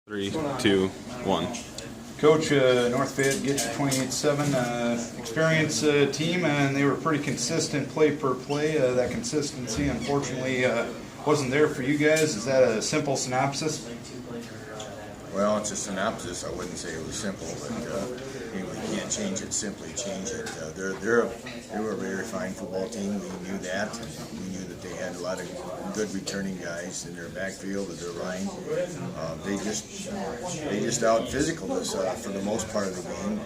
3, 2, 1. Coach, North Fayette gets you 28-7. Experienced team, and they were pretty consistent play per play. That consistency, unfortunately, wasn't there for you guys. Is that a simple synopsis? Well, it's a synopsis. I wouldn't say it was simple, but we can't change it. Simply change it. They were a very fine football team. We knew that. We knew that they had a lot of good returning guys in their backfield, at their line. They just out physical us for the most part of the game.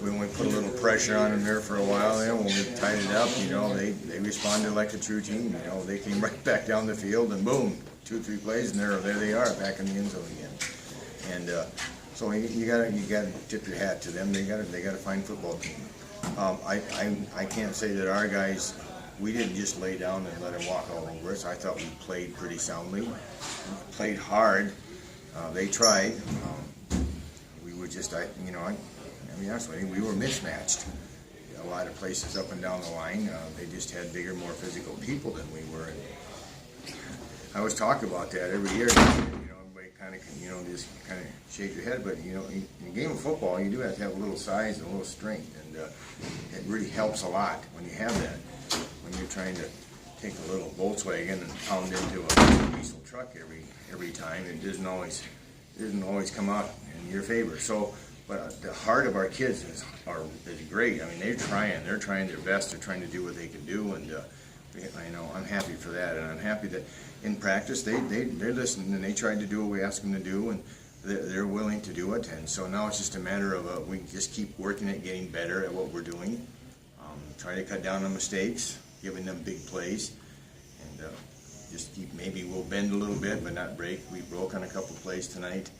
When we put a little pressure on them there for a while, when we tied it up, they responded like a true team. They came right back down the field, and boom, 2-3 plays, and there they are back in the end zone again. And so you gotta tip your hat to them. They got a fine football team. I can't say that our guys, we didn't just lay down and let them walk all over us. I thought we played pretty soundly, played hard. They tried. We were just, I mean, honest with you, we were mismatched. A lot of places up and down the line, they just had bigger, more physical people than we were. And I always talk about that every year. Everybody kind of, just kind of shake your head. But in a game of football, you do have to have a little size and a little strength, and it really helps a lot when you have that. When you're trying to take a little Volkswagen and pound into a diesel truck every time, it doesn't always come out in your favor. So, but the heart of our kids is great. I mean, they're trying their best. They're trying to do what they can do, and I'm happy for that, and I'm happy that in practice they're listening and they tried to do what we asked them to do, and they're willing to do it. And so now it's just a matter of we just keep working at getting better at what we're doing, trying to cut down on mistakes, giving them big plays, and just maybe we'll bend a little bit but not break. We broke on a couple plays tonight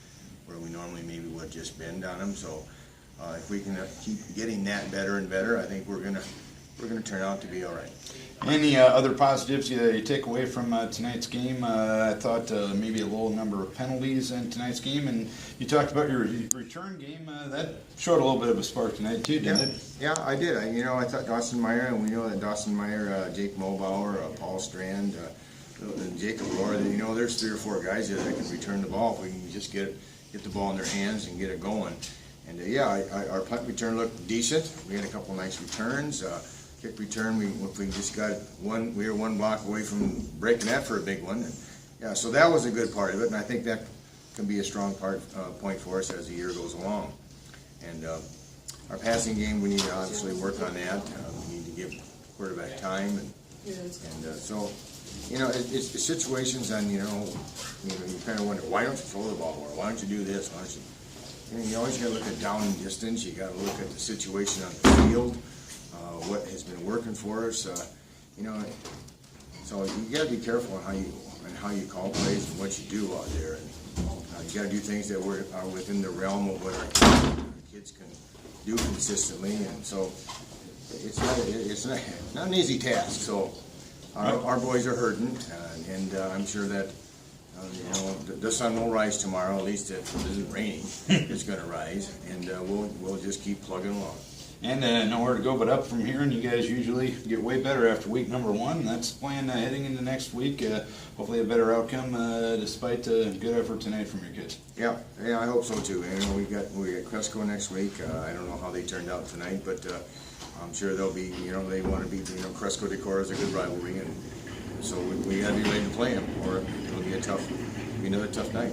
where we normally maybe would just bend on them. So if we can keep getting that better and better, I think we're gonna turn out to be all right. Any other positives you take away from tonight's game? I thought maybe a low number of penalties in tonight's game, and you talked about your return game. That showed a little bit of a spark tonight too, didn't it? Yeah, I did. I thought Dawson Meyer, and we know that Dawson Meyer, Jake Mulbauer, Paul Strand, and Jacob Rohr, there's 3 or 4 guys there that can return the ball if we can just get the ball in their hands and get it going. And our punt return looked decent. We had a couple nice returns. Kick return, we just got one. We were 1 block away from breaking that for a big one. And, so that was a good part of it, and I think that can be a strong point for us as the year goes along. And our passing game, we need to obviously work on that. We need to give quarterback time, and so it's situations, and you kind of wonder, why don't you throw the ball more? Why don't you do this? Why don't you? You always got to look at down and distance. You got to look at the situation on the field. What has been working for us, so you got to be careful on how you call plays and what you do out there, and you got to do things that are within the realm of what our kids can do consistently, and so it's not an easy task. So our boys are hurting, and I'm sure that the sun will rise tomorrow. At least if it isn't raining, it's going to rise, and we'll just keep plugging along. And nowhere to go but up from here, and you guys usually get way better after week number 1. And that's the plan heading into next week. Hopefully a better outcome despite a good effort tonight from your kids. Yeah, I hope so too. We got Cresco next week. I don't know how they turned out tonight, but I'm sure they'll be. They want to be. Cresco Decor is a good rivalry, and so we got to be ready to play them, or it'll be another tough night.